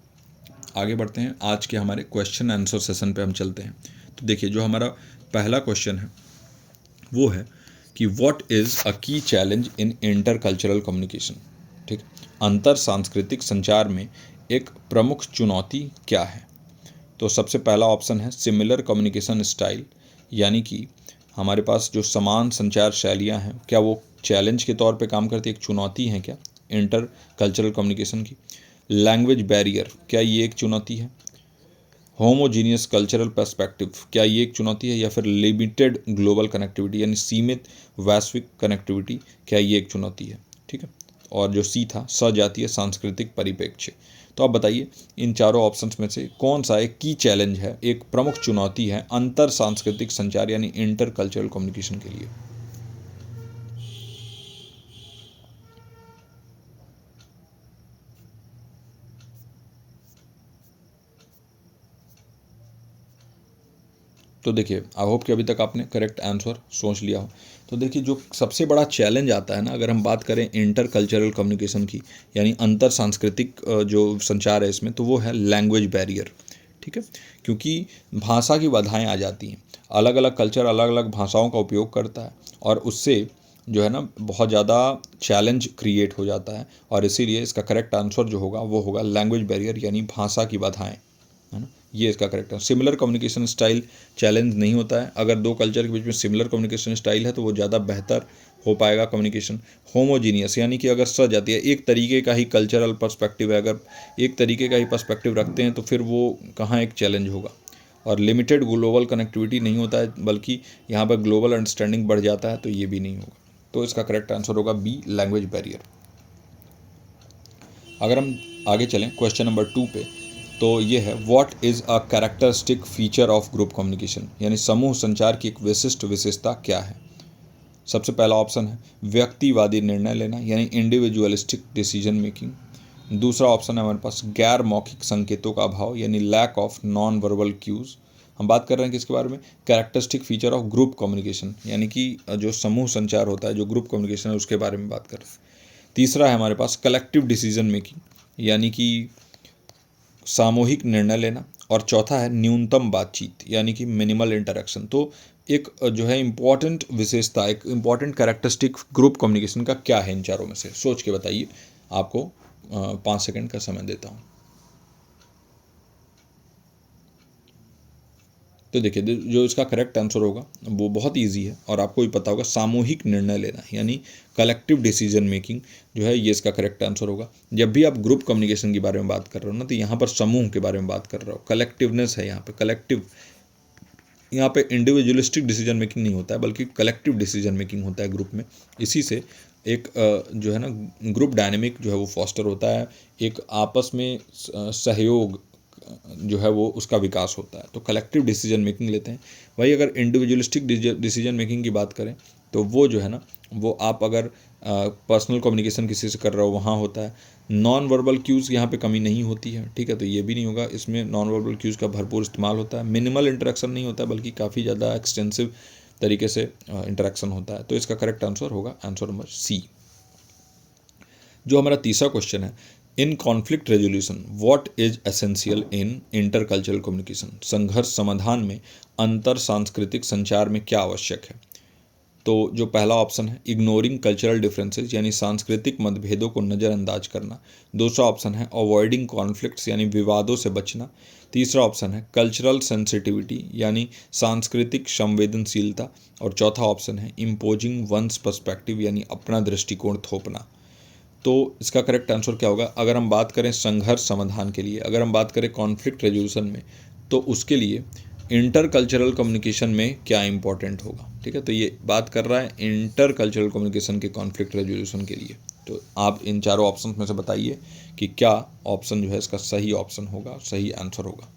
आगे बढ़ते हैं, आज के हमारे क्वेश्चन आंसर सेशन पे हम चलते हैं। तो देखिए जो हमारा पहला क्वेश्चन है वो है कि व्हाट इज़ अ की challenge in inter cultural communication, ठीक, अंतर सांस्कृतिक संचार में एक प्रमुख चुनौती क्या है। तो सबसे पहला ऑप्शन है सिमिलर कम्युनिकेशन स्टाइल, यानी कि हमारे पास जो समान संचार शैलियाँ हैं क्या वो चैलेंज के तौर पे काम करती है, एक चुनौती है क्या इंटर कल्चरल कम्युनिकेशन की। लैंग्वेज बैरियर, क्या ये एक चुनौती है। होमोजीनियस कल्चरल पर्सपेक्टिव, क्या ये एक चुनौती है? या फिर लिमिटेड ग्लोबल कनेक्टिविटी यानी सीमित वैश्विक कनेक्टिविटी, क्या ये एक चुनौती है? ठीक है। और जो सी था, सजातीय सांस्कृतिक परिप्रेक्ष्य। तो आप बताइए इन चारों ऑप्शंस में से कौन सा एक की चैलेंज है, एक प्रमुख चुनौती है अंतर सांस्कृतिक संचार यानी इंटर कल्चरल कम्युनिकेशन के लिए? तो देखिए, आई होप कि अभी तक आपने करेक्ट आंसर सोच लिया हो। तो देखिए, जो सबसे बड़ा चैलेंज आता है ना, अगर हम बात करें इंटर कल्चरल कम्युनिकेशन की, यानी अंतर सांस्कृतिक जो संचार है इसमें, तो वो है लैंग्वेज बैरियर। ठीक है, क्योंकि भाषा की बाधाएं आ जाती हैं। अलग अलग कल्चर अलग अलग भाषाओं का उपयोग करता है, और उससे जो है ना बहुत ज़्यादा चैलेंज क्रिएट हो जाता है। और इसीलिए इसका करेक्ट आंसर जो होगा वो होगा लैंग्वेज बैरियर, यानी भाषा की बाधाएं, है ना। ये इसका करेक्ट है। सिमिलर कम्युनिकेशन स्टाइल चैलेंज नहीं होता है। अगर दो कल्चर के बीच में सिमिलर कम्युनिकेशन स्टाइल है तो वो ज़्यादा बेहतर हो पाएगा कम्युनिकेशन। होमोजीनियस यानी कि अगर सजाती है, एक तरीके का ही कल्चरल पर्सपेक्टिव है, अगर एक तरीके का ही पर्सपेक्टिव रखते हैं तो फिर वो कहाँ एक चैलेंज होगा। और लिमिटेड ग्लोबल कनेक्टिविटी नहीं होता है, बल्कि यहाँ पर ग्लोबल अंडरस्टैंडिंग बढ़ जाता है, तो ये भी नहीं होगा। तो इसका करेक्ट आंसर होगा बी, लैंग्वेज बैरियर। अगर हम आगे चलें क्वेश्चन नंबर 2 पे, तो ये है what is a characteristic feature of group communication, यानी समूह संचार की एक विशिष्ट विशेषता क्या है? सबसे पहला ऑप्शन है व्यक्तिवादी निर्णय लेना, यानी इंडिविजुअलिस्टिक डिसीजन मेकिंग। दूसरा ऑप्शन है हमारे पास गैर मौखिक संकेतों का अभाव, यानी lack of non verbal cues. हम बात कर रहे हैं किसके बारे में? Characteristic feature of group communication, यानी कि जो समूह संचार होता है, जो ग्रुप कम्युनिकेशन है, उसके बारे में बात कर रहे हैं। तीसरा है हमारे पास कलेक्टिव डिसीजन मेकिंग, यानी कि सामूहिक निर्णय लेना। और चौथा है न्यूनतम बातचीत, यानी कि मिनिमल इंटरेक्शन। तो एक जो है इम्पॉर्टेंट विशेषता, एक इम्पॉर्टेंट कैरेक्टरिस्टिक ग्रुप कम्युनिकेशन का क्या है इन चारों में से? सोच के बताइए। आपको 5 सेकंड का समय देता हूँ। तो देखिए, जो इसका करेक्ट आंसर होगा वो बहुत इजी है और आपको भी पता होगा, सामूहिक निर्णय लेना, यानी कलेक्टिव डिसीजन मेकिंग जो है, ये इसका करेक्ट आंसर होगा। जब भी आप ग्रुप कम्युनिकेशन के बारे में बात कर रहे हो ना, तो यहाँ पर समूह के बारे में बात कर रहे हो, कलेक्टिवनेस है यहाँ पे, कलेक्टिव। यहाँ पे इंडिविजुअलिस्टिक डिसीजन मेकिंग नहीं होता है, बल्कि कलेक्टिव डिसीजन मेकिंग होता है ग्रुप में। इसी से एक जो है ना ग्रुप डायनेमिक जो है वो फॉस्टर होता है, एक आपस में सहयोग जो है वो उसका विकास होता है। तो कलेक्टिव डिसीजन मेकिंग लेते हैं। वही अगर इंडिविजुअलिस्टिक डिसीजन मेकिंग की बात करें, तो वो जो है ना, वो आप अगर पर्सनल कम्युनिकेशन किसी से कर रहे हो वहाँ होता है। नॉन वर्बल क्यूज़ यहाँ पे कमी नहीं होती है, ठीक है, तो ये भी नहीं होगा। इसमें नॉन वर्बल क्यूज़ का भरपूर इस्तेमाल होता है। मिनिमल इंटरेक्शन नहीं होता, बल्कि काफ़ी ज़्यादा एक्सटेंसिव तरीके से इंटरेक्शन होता है। तो इसका करेक्ट आंसर होगा आंसर नंबर सी। जो हमारा तीसरा क्वेश्चन है, in conflict resolution what is essential in intercultural communication, संघर्ष समाधान में अंतर सांस्कृतिक संचार में क्या आवश्यक है? तो जो पहला ऑप्शन है इग्नोरिंग कल्चरल डिफरेंसेस, यानी सांस्कृतिक मतभेदों को नज़रअंदाज करना। दूसरा ऑप्शन है अवॉइडिंग कॉन्फ्लिक्ट्स, यानी विवादों से बचना। तीसरा ऑप्शन है कल्चरल सेंसिटिविटी, यानी सांस्कृतिक संवेदनशीलता। और चौथा ऑप्शन है इम्पोजिंग वंस पर्सपेक्टिव, यानी अपना दृष्टिकोण थोपना। तो इसका करेक्ट आंसर क्या होगा? अगर हम बात करें संघर्ष समाधान के लिए, अगर हम बात करें कॉन्फ्लिक्ट रेजोल्यूशन में, तो उसके लिए इंटर कल्चरल कम्युनिकेशन में क्या इंपॉर्टेंट होगा? ठीक है, तो ये बात कर रहा है इंटर कल्चरल कम्युनिकेशन के कॉन्फ्लिक्ट रेजोल्यूशन के लिए। तो आप इन चारों ऑप्शन में से बताइए कि क्या ऑप्शन जो है इसका सही ऑप्शन होगा, सही आंसर होगा।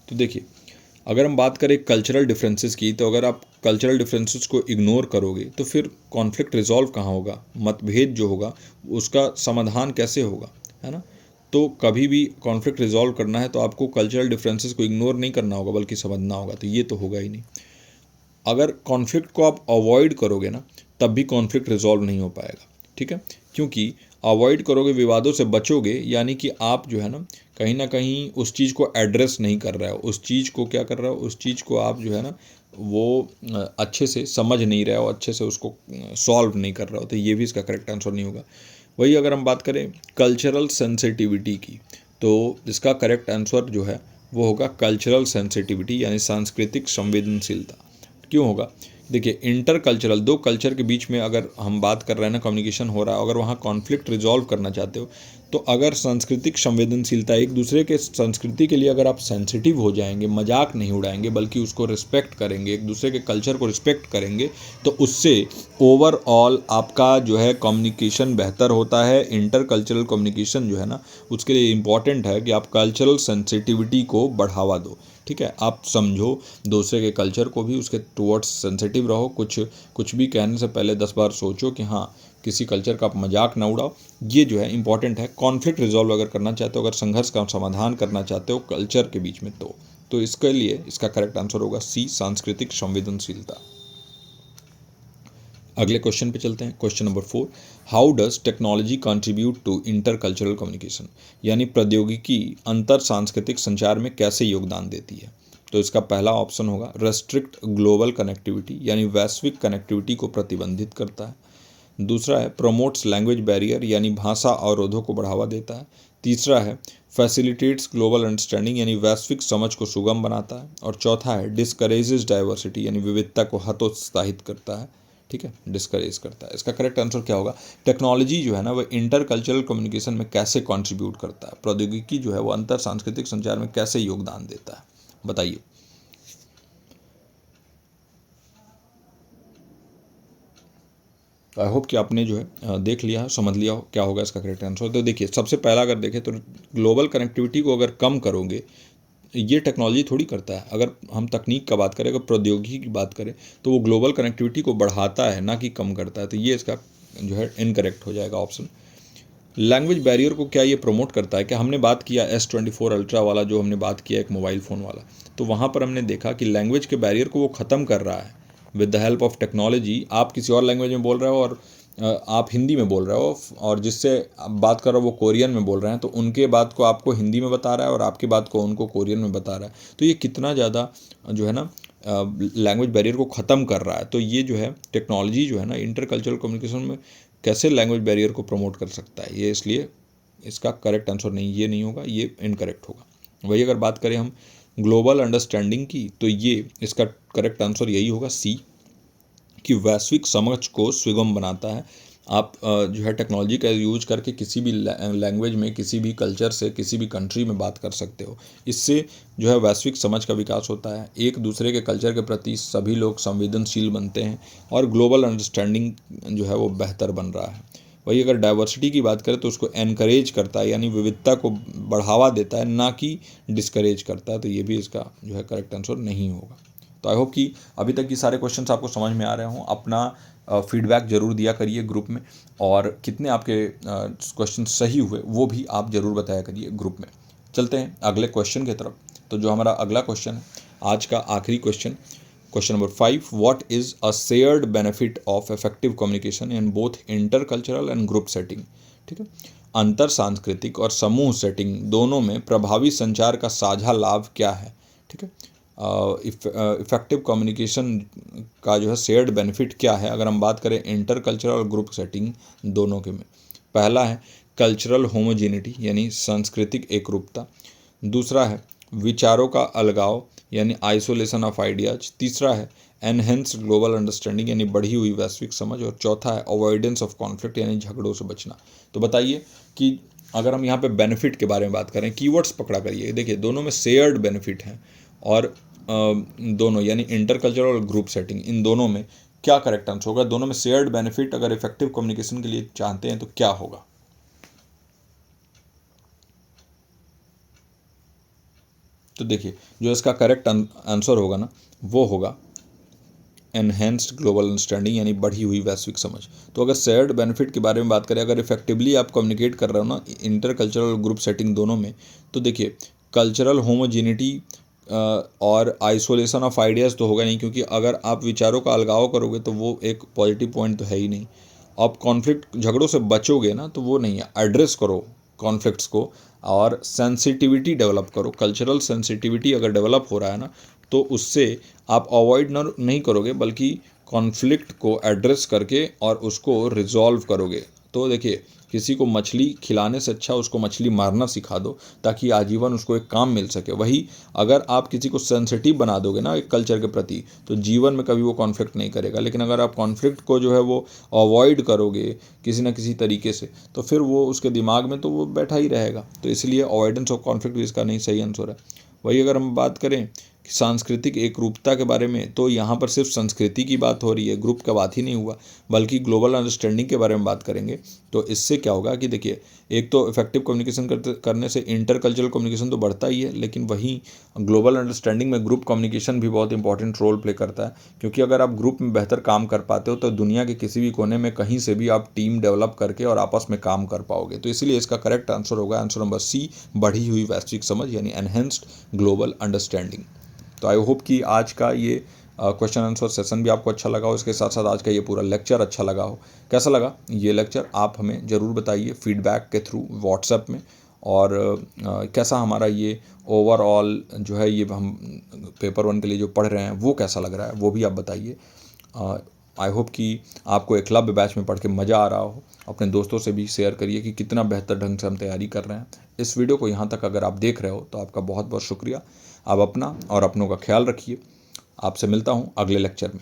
तो देखिए, अगर हम बात करें कल्चरल डिफरेंसेस की, तो अगर आप कल्चरल डिफरेंसेस को इग्नोर करोगे तो फिर कॉन्फ्लिक्ट रिजॉल्व कहाँ होगा? मतभेद जो होगा उसका समाधान कैसे होगा, है ना। तो कभी भी कॉन्फ्लिक्ट रिजॉल्व करना है तो आपको कल्चरल डिफरेंसेस को इग्नोर नहीं करना होगा, बल्कि समझना होगा। तो ये तो होगा ही नहीं। अगर कॉन्फ्लिक्ट को आप अवॉइड करोगे ना, तब भी कॉन्फ्लिक्ट रिजॉल्व नहीं हो पाएगा, ठीक है। क्योंकि अवॉइड करोगे, विवादों से बचोगे, यानी कि आप जो है ना कहीं उस चीज़ को एड्रेस नहीं कर रहे हो, उस चीज़ को क्या कर रहे हो, उस चीज़ को आप जो है ना वो अच्छे से समझ नहीं रहे हो, अच्छे से उसको सॉल्व नहीं कर रहे हो। तो ये भी इसका करेक्ट आंसर नहीं होगा। वही अगर हम बात करें कल्चरल सेंसिटिविटी की, तो इसका करेक्ट आंसर जो है वो होगा कल्चरल सेंसिटिविटी, यानी सांस्कृतिक संवेदनशीलता। क्यों होगा? देखिए इंटर कल्चरल, दो कल्चर के बीच में अगर हम बात कर रहे हैं ना, कम्युनिकेशन हो रहा है, अगर वहाँ कॉन्फ्लिक्ट रिजॉल्व करना चाहते हो, तो अगर सांस्कृतिक संवेदनशीलता, एक दूसरे के संस्कृति के लिए अगर आप सेंसिटिव हो जाएंगे, मजाक नहीं उड़ाएंगे बल्कि उसको रिस्पेक्ट करेंगे, एक दूसरे के कल्चर को रिस्पेक्ट करेंगे, तो उससे ओवरऑल आपका जो है कम्युनिकेशन बेहतर होता है। इंटर कल्चरल कम्युनिकेशन जो है ना, उसके लिए इम्पॉर्टेंट है कि आप कल्चरल सेंसिटिविटी को बढ़ावा दो। ठीक है, आप समझो दूसरे के कल्चर को भी, उसके टुवर्ड्स सेंसिटिव रहो, कुछ भी कहने से पहले 10 बार सोचो कि हाँ किसी कल्चर का आप मजाक ना उड़ाओ। ये जो है इंपॉर्टेंट है। कॉन्फ्लिक्ट रिजॉल्व अगर करना चाहते हो, अगर संघर्ष का समाधान करना चाहते हो कल्चर के बीच में, तो इसके लिए इसका करेक्ट आंसर होगा सी, सांस्कृतिक संवेदनशीलता। अगले क्वेश्चन पे चलते हैं। Question number 4, how does technology contribute to intercultural communication, यानी प्रौद्योगिकी अंतर सांस्कृतिक संचार में कैसे योगदान देती है। तो इसका पहला ऑप्शन होगा रेस्ट्रिक्ट ग्लोबल कनेक्टिविटी, यानी वैश्विक कनेक्टिविटी को प्रतिबंधित करता है। दूसरा है प्रमोट्स लैंग्वेज बैरियर, यानी भाषा अवरोधों को बढ़ावा देता है। तीसरा है फैसिलिटेट्स ग्लोबल अंडरस्टैंडिंग, यानी वैश्विक समझ को सुगम बनाता है। और चौथा है डिस्करेजेस डाइवर्सिटी, यानी विविधता को हतोत्साहित करता है। ठीक है, डिस्करेज करता है। इसका करेक्ट आंसर क्या होगा, टेक्नोलॉजी जो है ना वो इंटर कल्चरल कम्युनिकेशन में कैसे कंट्रीब्यूट करता है, प्रौद्योगिकी जो है वो अंतर सांस्कृतिक संचार में कैसे योगदान देता है, बताइए। आई होप कि आपने जो है देख लिया है, समझ लिया हो क्या होगा इसका करेक्ट आंसर। तो देखिए सबसे पहला अगर देखें तो ग्लोबल कनेक्टिविटी को अगर कम करोगे, ये टेक्नोलॉजी थोड़ी करता है। अगर हम तकनीक का बात करें, अगर प्रौद्योगिकी की बात करें, तो वो ग्लोबल कनेक्टिविटी को बढ़ाता है ना कि कम करता है। तो ये इसका जो है इनकरेक्ट हो जाएगा ऑप्शन। लैंग्वेज बैरियर को क्या ये प्रमोट करता है? क्या हमने बात किया S24 अल्ट्रा वाला, जो हमने बात किया एक मोबाइल फ़ोन वाला, तो वहाँ पर हमने देखा कि लैंग्वेज के बैरियर को वो ख़त्म कर रहा है with the help of technology. आप किसी और लैंग्वेज में बोल रहे हो और आप हिंदी में बोल रहे हो, और जिससे आप बात कर रहे हो वो कोरियन में बोल रहे हैं, तो उनके बात को आपको हिंदी में बता रहा है और आपकी बात को उनको कोरियन में बता रहा है। तो ये कितना ज़्यादा जो है ना लैंग्वेज बैरियर को ख़त्म कर रहा है। तो ये जो है टेक्नोलॉजी जो है ना इंटर कल्चरल कम्युनिकेशन में कैसे लैंग्वेज बैरियर को प्रमोट कर सकता है, ये इसलिए इसका करेक्ट आंसर नहीं, ये नहीं होगा, ये इनकरेक्ट होगा। वही अगर बात करें हम ग्लोबल अंडरस्टैंडिंग की, तो ये इसका करेक्ट आंसर यही होगा सी, कि वैश्विक समझ को सुगम बनाता है। आप जो है टेक्नोलॉजी का यूज करके किसी भी लैंग्वेज में, किसी भी कल्चर से, किसी भी कंट्री में बात कर सकते हो। इससे जो है वैश्विक समझ का विकास होता है, एक दूसरे के कल्चर के प्रति सभी लोग संवेदनशील बनते हैं और ग्लोबल अंडरस्टैंडिंग जो है वो बेहतर बन रहा है। वही अगर डाइवर्सिटी की बात करें तो उसको एनकरेज करता है, यानी विविधता को बढ़ावा देता है, ना कि डिस्करेज करता है। तो ये भी इसका जो है करेक्ट आंसर नहीं होगा। तो आई होप कि अभी तक ये सारे क्वेश्चंस आपको समझ में आ रहे हों। अपना फीडबैक ज़रूर दिया करिए ग्रुप में, और कितने आपके क्वेश्चन सही हुए वो भी आप ज़रूर बताया करिए ग्रुप में। चलते हैं अगले क्वेश्चन की तरफ। तो जो हमारा अगला क्वेश्चन है, आज का आखिरी question, question number 5, what is a shared benefit of effective communication in both inter cultural and group setting. ठीक है, अंतर सांस्कृतिक और समूह सेटिंग दोनों में प्रभावी संचार का साझा लाभ क्या है। ठीक है, इफेक्टिव कम्युनिकेशन का जो है शेयर्ड बेनिफिट क्या है अगर हम बात करें इंटर कल्चरल और ग्रुप सेटिंग दोनों के में। पहला है कल्चरल होमोजेनिटी, यानी सांस्कृतिक एकरूपता। दूसरा है विचारों का अलगाव, यानी आइसोलेशन ऑफ आइडियाज। तीसरा है एनहेंस्ड ग्लोबल अंडरस्टैंडिंग, यानी बढ़ी हुई वैश्विक समझ। और चौथा है अवॉइडेंस ऑफ कॉन्फ्लिक्ट, यानी झगड़ों से बचना। तो बताइए कि अगर हम यहाँ पे बेनिफिट के बारे में बात करें, कीवर्ड्स पकड़ा करिए। देखिए दोनों में शेयर्ड बेनिफिट हैं, और दोनों यानी इंटर कल्चरल और ग्रुप सेटिंग, इन दोनों में क्या करेक्ट आंसर होगा? दोनों में शेयर्ड बेनिफिट अगर इफेक्टिव कम्युनिकेशन के लिए चाहते हैं तो क्या होगा? तो देखिए जो इसका करेक्ट आंसर होगा ना, वो होगा एनहेंस्ड ग्लोबल अंडरस्टैंडिंग, यानी बढ़ी हुई वैश्विक समझ। तो अगर शेयर्ड बेनिफिट के बारे में बात करें, अगर इफेक्टिवली आप कम्युनिकेट कर रहे हो ना इंटर कल्चरल और ग्रुप सेटिंग दोनों में, तो देखिए कल्चरल होमोजेनिटी और आइसोलेशन ऑफ आइडियाज़ तो होगा नहीं, क्योंकि अगर आप विचारों का अलगाव करोगे तो वो एक पॉजिटिव पॉइंट तो है ही नहीं। आप कॉन्फ्लिक्ट झगड़ों से बचोगे ना, तो वो नहीं है। एड्रेस करो कॉन्फ्लिक्ट्स को और सेंसिटिविटी डेवलप करो। कल्चरल सेंसिटिविटी अगर डेवलप हो रहा है ना, तो उससे आप अवॉइड नहीं करोगे, बल्कि कॉन्फ्लिक्ट को एड्रेस करके और उसको रिजॉल्व करोगे। तो देखिए, किसी को मछली खिलाने से अच्छा उसको मछली मारना सिखा दो, ताकि आजीवन उसको एक काम मिल सके। वही अगर आप किसी को सेंसिटिव बना दोगे ना एक कल्चर के प्रति, तो जीवन में कभी वो कॉन्फ्लिक्ट नहीं करेगा। लेकिन अगर आप कॉन्फ्लिक्ट को जो है वो अवॉइड करोगे किसी ना किसी तरीके से, तो फिर वो उसके दिमाग में तो वो बैठा ही रहेगा। तो इसलिए अवॉइडेंस ऑफ कॉन्फ्लिक्ट भी इसका नहीं सही आंसर है। वही अगर हम बात करें कि सांस्कृतिक एकरूपता के बारे में, तो यहाँ पर सिर्फ संस्कृति की बात हो रही है, ग्रुप का बात ही नहीं हुआ, बल्कि ग्लोबल अंडरस्टैंडिंग के बारे में बात करेंगे। तो इससे क्या होगा कि देखिए, एक तो इफेक्टिव कम्युनिकेशन करने से इंटर कल्चरल कम्युनिकेशन तो बढ़ता ही है, लेकिन वहीं ग्लोबल अंडरस्टैंडिंग में ग्रुप कम्युनिकेशन भी बहुत इंपॉर्टेंट रोल प्ले करता है। क्योंकि अगर आप ग्रुप में बेहतर काम कर पाते हो, तो दुनिया के किसी भी कोने में कहीं से भी आप टीम डेवलप करके और आपस में काम कर पाओगे। तो इसलिए इसका करेक्ट आंसर होगा आंसर नंबर सी, बढ़ी हुई वैश्विक समझ, यानी एनहेंस्ड ग्लोबल अंडरस्टैंडिंग। तो आई होप कि आज का ये क्वेश्चन आंसर सेशन भी आपको अच्छा लगा हो, इसके साथ साथ आज का ये पूरा लेक्चर अच्छा लगा हो। कैसा लगा ये लेक्चर आप हमें ज़रूर बताइए फीडबैक के थ्रू व्हाट्सएप में। और कैसा हमारा ये ओवरऑल जो है ये हम पेपर 1 के लिए जो पढ़ रहे हैं वो कैसा लग रहा है, वो भी आप बताइए। आई होप कि आपको एकलव्य बैच में पढ़ के मज़ा आ रहा हो। अपने दोस्तों से भी शेयर करिए कि कितना बेहतर ढंग से हम तैयारी कर रहे हैं। इस वीडियो को यहाँ तक अगर आप देख रहे हो तो आपका बहुत बहुत शुक्रिया। आप अपना और अपनों का ख्याल रखिए। आपसे मिलता हूँ अगले लेक्चर में।